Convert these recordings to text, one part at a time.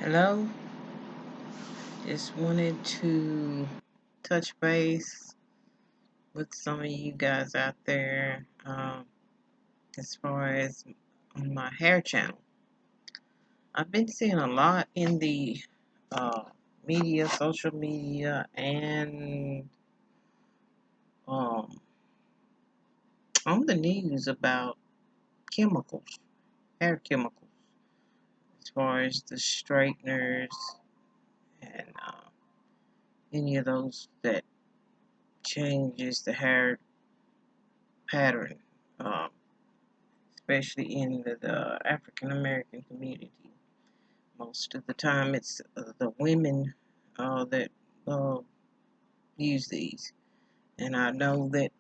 Hello, just wanted to touch base with some of you guys out there as far as on my hair channel. I've been seeing a lot in the uh, media, social media, and um, on the news about chemicals, hair chemicals, as far as the straighteners and any of those that changes the hair pattern. Um, Especially in the African American community. Most of the time, it's the women that uh, use these, and I know that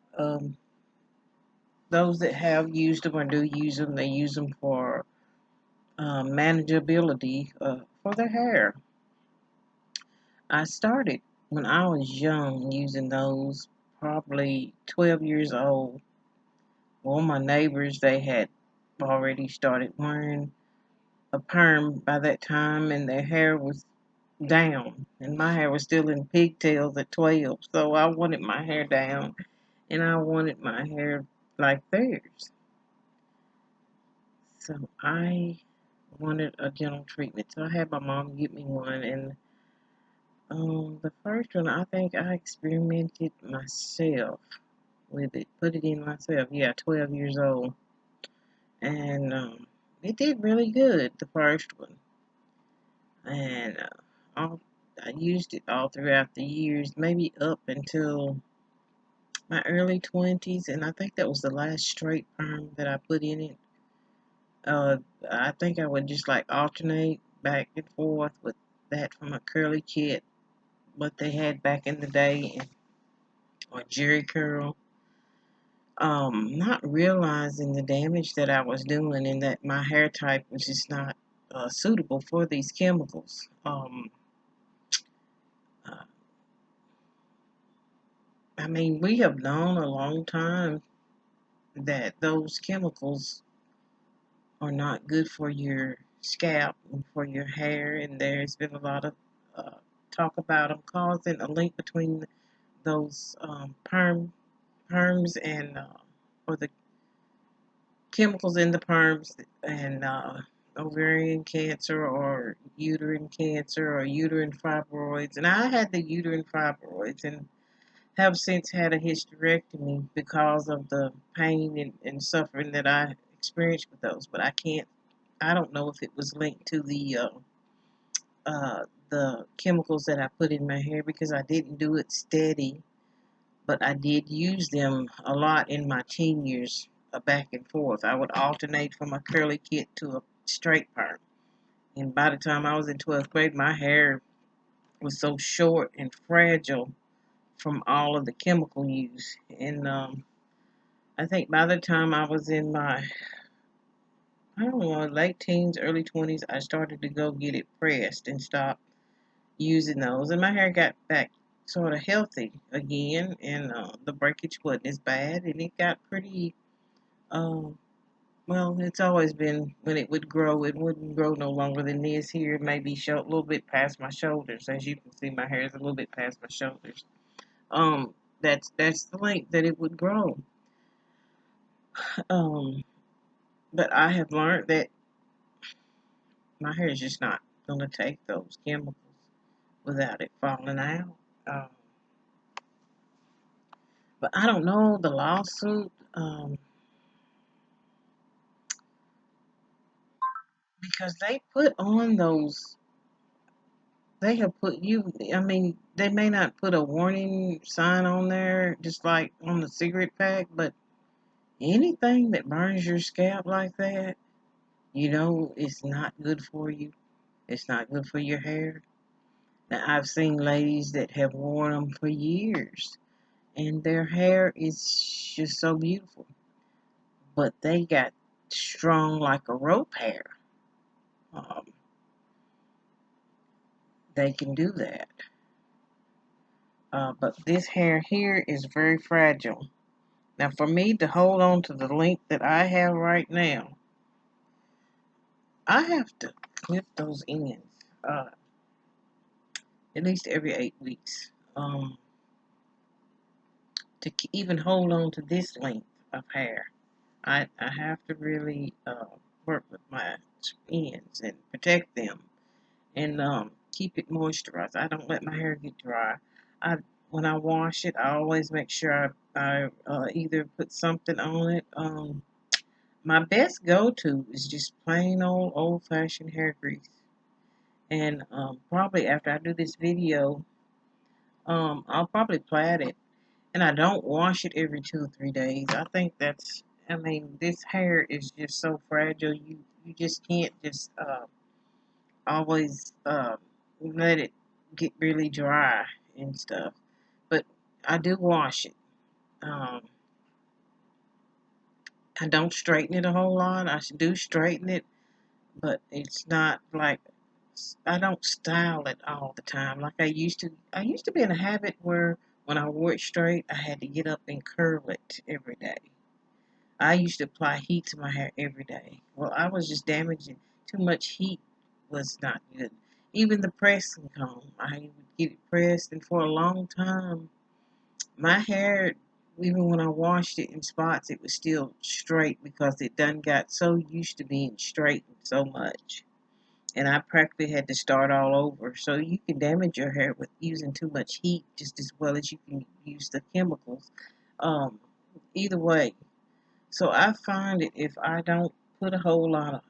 those that have used them or do use them, they use them for manageability for their hair. I started when I was young using those, probably 12 years old. Well, my neighbors, they had already started wearing a perm by that time, and their hair was down, and my hair was still in pigtails at 12. So I wanted my hair down, and I wanted my hair like theirs. So I wanted a dental treatment. So I had my mom get me one, and the first one I think I experimented myself with it, put it in myself. Yeah, 12 years old, and it did really good the first one, and all, I used it all throughout the years, maybe up until my early 20s, and I think that was the last straight perm that I put in it. Uh, I think I would just like alternate back and forth with that from a curly kit, what they had back in the day, or Jerry curl. Not realizing the damage that I was doing and that my hair type was just not suitable for these chemicals. Uh, I mean, we have known a long time that those chemicals are not good for your scalp and for your hair. And there's been a lot of uh, talk about them causing a link between those perms and or the chemicals in the perms and ovarian cancer or uterine cancer or uterine fibroids. And I had the uterine fibroids and have since had a hysterectomy because of the pain and suffering that I experienced with those. But I don't know if it was linked to the chemicals that I put in my hair, because I didn't do it steady, but I did use them a lot in my teen years, back and forth. I would alternate from a curly kit to a straight perm. And by the time I was in 12th grade, my hair was so short and fragile from all of the chemical use. And I think by the time I was in my, I don't know, late teens, early 20s, I started to go get it pressed and stop using those, and my hair got back sort of healthy again, and the breakage wasn't as bad, and it got pretty. Um, well, it's always been when it would grow, it wouldn't grow no longer than this here, maybe a little bit past my shoulders. As you can see, my hair is a little bit past my shoulders. That's the length that it would grow. Um, but I have learned that my hair is just not gonna take those chemicals without it falling out. Um, but I don't know the lawsuit. Because they put on those, they have put you, I mean, they may not put a warning sign on there, just like on the cigarette pack, but anything that burns your scalp like that, it's not good for you. It's not good for your hair. Now, I've seen ladies that have worn them for years, and their hair is just so beautiful, but they got strong like a rope hair. Um, they can do that. But this hair here is very fragile. Now, for me to hold on to the length that I have right now, I have to clip those ends. uh, at least every 8 weeks, to even hold on to this length of hair. I have to really work with my ends and protect them and keep it moisturized. I don't let my hair get dry. I When I wash it, I always make sure I either put something on it. My best go-to is just plain old-fashioned hair grease. And probably after I do this video, I'll probably plait it. And I don't wash it every 2 or 3 days. I think that's, I mean, this hair is just so fragile. You just can't just always let it get really dry and stuff. But I do wash it. Um, I don't straighten it a whole lot. I do straighten it, but it's not like I don't style it all the time like I used to. I used to be in a habit where when I wore it straight, I had to get up and curl it every day. I used to apply heat to my hair every day. Well, I was just damaging. Too much heat was not good. Even the pressing comb, I would get it pressed, and for a long time, my hair, even when I washed it in spots, it was still straight because it done got so used to being straightened so much. And I practically had to start all over. So you can damage your hair with using too much heat just as well as you can use the chemicals. Um, Either way, so I find it if I don't put a whole lot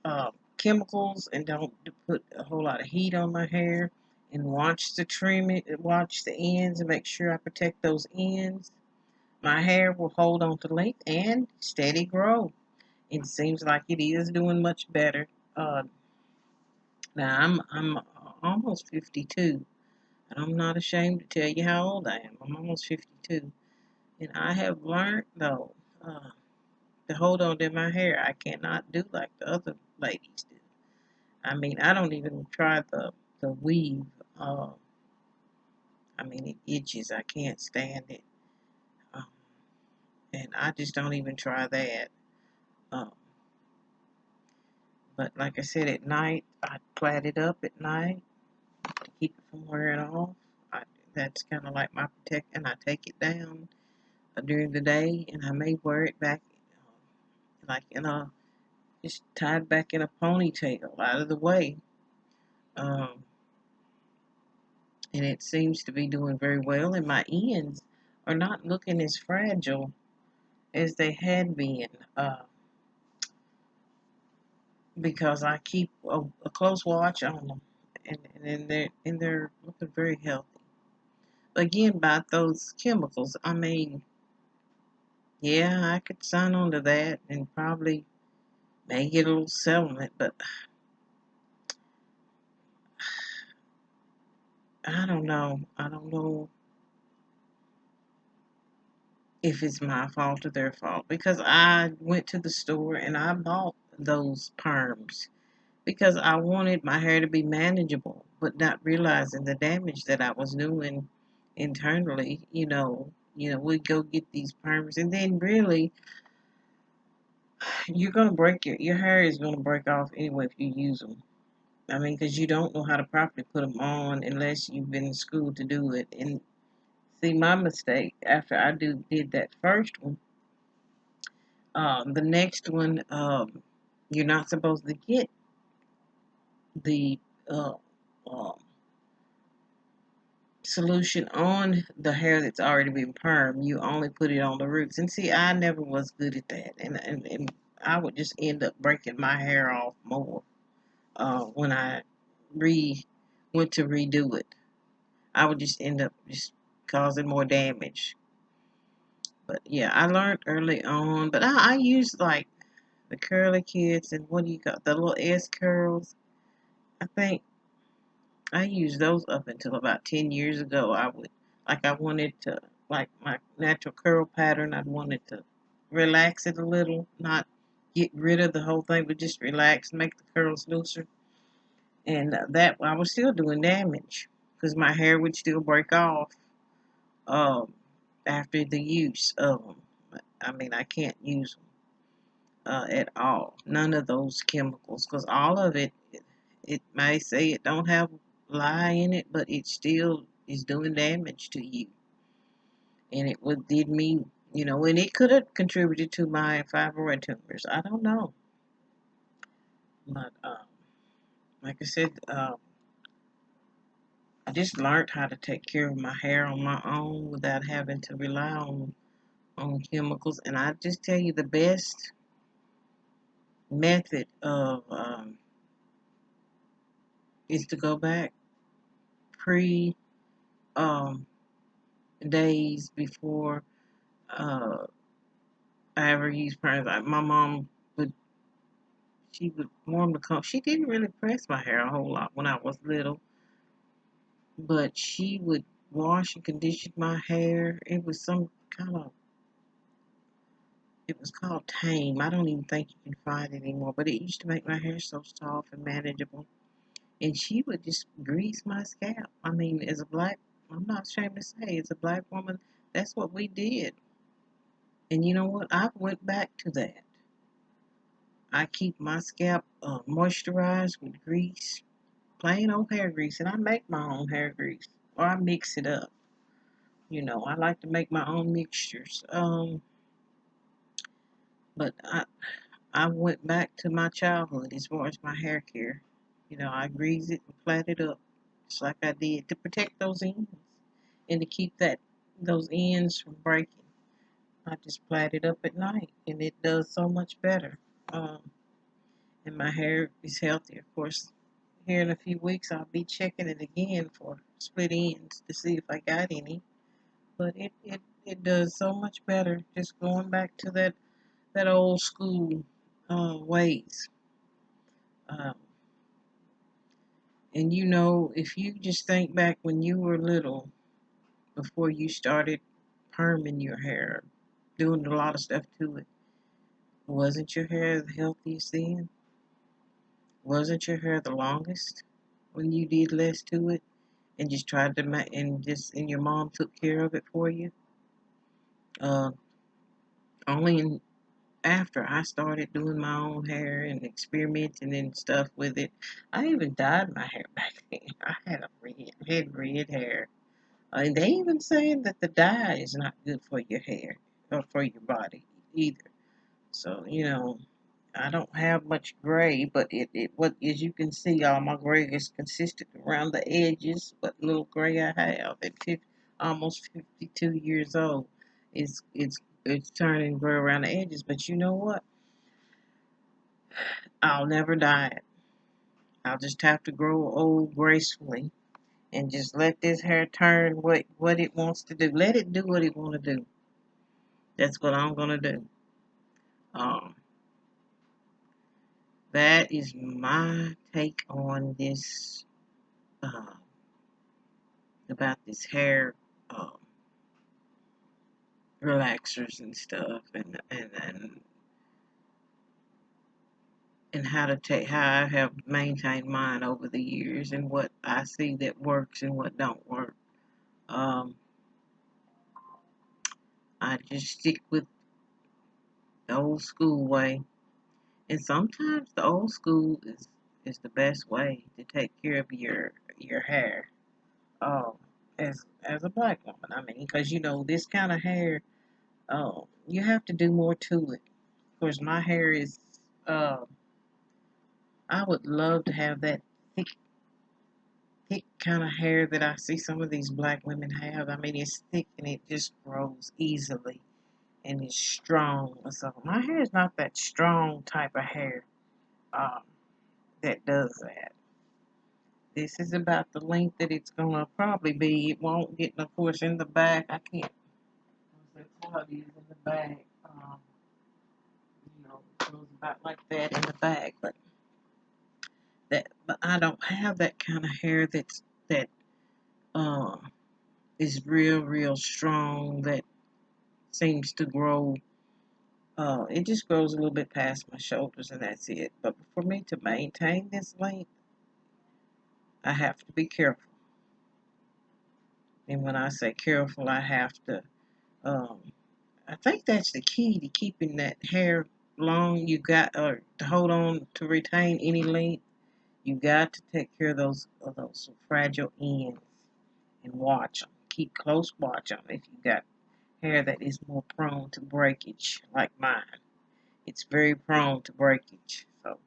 of chemicals and don't put a whole lot of heat on my hair and watch the trim it, watch the ends and make sure I protect those ends, my hair will hold on to length and steady grow. It seems like it is doing much better. Uh, Now I'm almost 52, and I'm not ashamed to tell you how old I am. I'm almost 52, and I have learned though. To hold on to my hair. I cannot do like the other ladies do. I mean, I don't even try the weave. Uh, I mean, it itches. I can't stand it, um, and I just don't even try that. Um, but like I said, at night I plait it up at night to keep it from wearing off. I, that's kind of like my protect, and I take it down during the day, and I may wear it back, like in a just tied back in a ponytail out of the way. Um, and it seems to be doing very well. And my ends are not looking as fragile as they had been because I keep a close watch on them, and they're looking very healthy. Again, about those chemicals, I mean, yeah, I could sign on to that and probably may get a little settlement, but I don't know. I don't know if it's my fault or their fault because I went to the store and I bought those perms because I wanted my hair to be manageable, but not realizing the damage that I was doing internally. We'd go get these perms, and then really, you're gonna break your hair is gonna break off anyway if you use them. I mean, because you don't know how to properly put them on unless you've been in school to do it. And see, my mistake after I did that first one, the next one, you're not supposed to get the uh, um, solution on the hair that's already been permed. You only put it on the roots. And see, I never was good at that. And I would just end up breaking my hair off more when I re went to redo it. I would just end up just causing more damage. But yeah, I learned early on. But I used like the curly kids and what do you call the little S curls. I think I used those up until about 10 years ago. I wanted to, like my natural curl pattern, I wanted to relax it a little, not get rid of the whole thing, but just relax, make the curls looser. And that, I was still doing damage because my hair would still break off um, after the use of them. I mean, I can't use them at all. None of those chemicals because all of it It may say it don't have lye in it, but it still is doing damage to you. And it would did me, and it could have contributed to my fibroid tumors. I don't know, but like I said, I just learned how to take care of my hair on my own without having to rely on chemicals. And I just tell you, the best method of is to go back pre um, days before I ever used press. Like my mom would, she would warm the comb. She didn't really press my hair a whole lot when I was little, but she would wash and condition my hair. It was some kind of, it was called Tame. I don't even think you can find it anymore, but it used to make my hair so soft and manageable. And she would just grease my scalp. I mean, as a black, I'm not ashamed to say, as a black woman, that's what we did. And you know what? I went back to that. I keep my scalp moisturized with grease, plain old hair grease, and I make my own hair grease, or I mix it up. I like to make my own mixtures. But I went back to my childhood as far as my hair care. I grease it and plait it up, just like I did to protect those ends and to keep those ends from breaking. I just plait it up at night, and it does so much better. Um, and my hair is healthy, of course. Here in a few weeks, I'll be checking it again for split ends to see if I got any. But it does so much better just going back to that old school ways. Um, and if you just think back when you were little, before you started perming your hair, doing a lot of stuff to it, wasn't your hair the healthiest then? Wasn't your hair the longest when you did less to it and just tried to and your mom took care of it for you? Uh, only after I started doing my own hair and experimenting and stuff with it, I even dyed my hair back then. I had red hair. And they even saying that the dye is not good for your hair or for your body either. So, I don't have much gray, but what as you can see, all my gray is consistent around the edges. What little gray I have at almost 52 years old, it's turning gray around the edges. But you know what? I'll never dye it. I'll just have to grow old gracefully and just let this hair turn what it wants to do. Let it do what it want to do. That's what I'm gonna do. Um, that is my take on this uh, about this hair um, relaxers and stuff, and how I have maintained mine over the years, and what I see that works and what don't work. Um, I just stick with the old school way, and sometimes the old school is the best way to take care of your hair. Um, as a black woman, I mean, because this kind of hair, you have to do more to it. Of course, my hair is. Uh, I would love to have that thick, thick kind of hair that I see some of these black women have. I mean, it's thick and it just grows easily and it's strong. So my hair is not that strong type of hair um, that does that. This is about the length that it's gonna probably be. It won't get, of course, in the back. I can't. That's how it is in the back. It goes about like that in the back, but I don't have that kind of hair that uh, is real strong. That seems to grow. It just grows a little bit past my shoulders, and that's it. But for me to maintain this length, I have to be careful. And when I say careful, I have to. Um, I think that's the key to keeping that hair long. You got to hold on to retain any length. You got to take care of those fragile ends and watch them. Keep close watch on if you got hair that is more prone to breakage, like mine. It's very prone to breakage. So,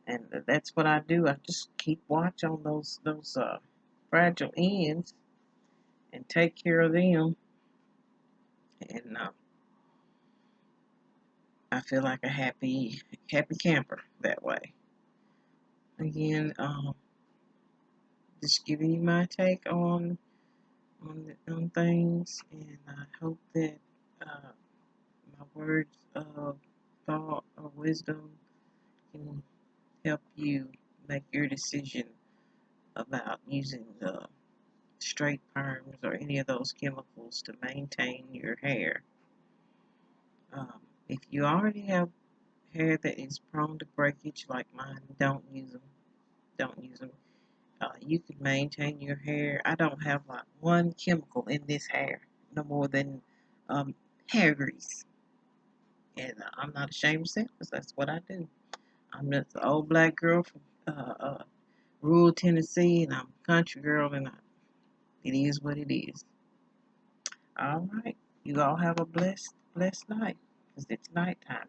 and that's what I do. I just keep watch on those fragile ends and take care of them. And I feel like a happy camper that way. Again, just giving you my take on things, and I hope that uh, my words of thought or wisdom can help you make your decision about using the straight perms or any of those chemicals to maintain your hair. Um, if you already have hair that is prone to breakage like mine, don't use them. Don't use them. You can maintain your hair. I don't have like one chemical in this hair, no more than hair grease. And I'm not ashamed to say it because that's what I do. I'm just an old black girl from rural Tennessee, and I'm a country girl, and it is what it is. All right. You all have a blessed night because it's nighttime.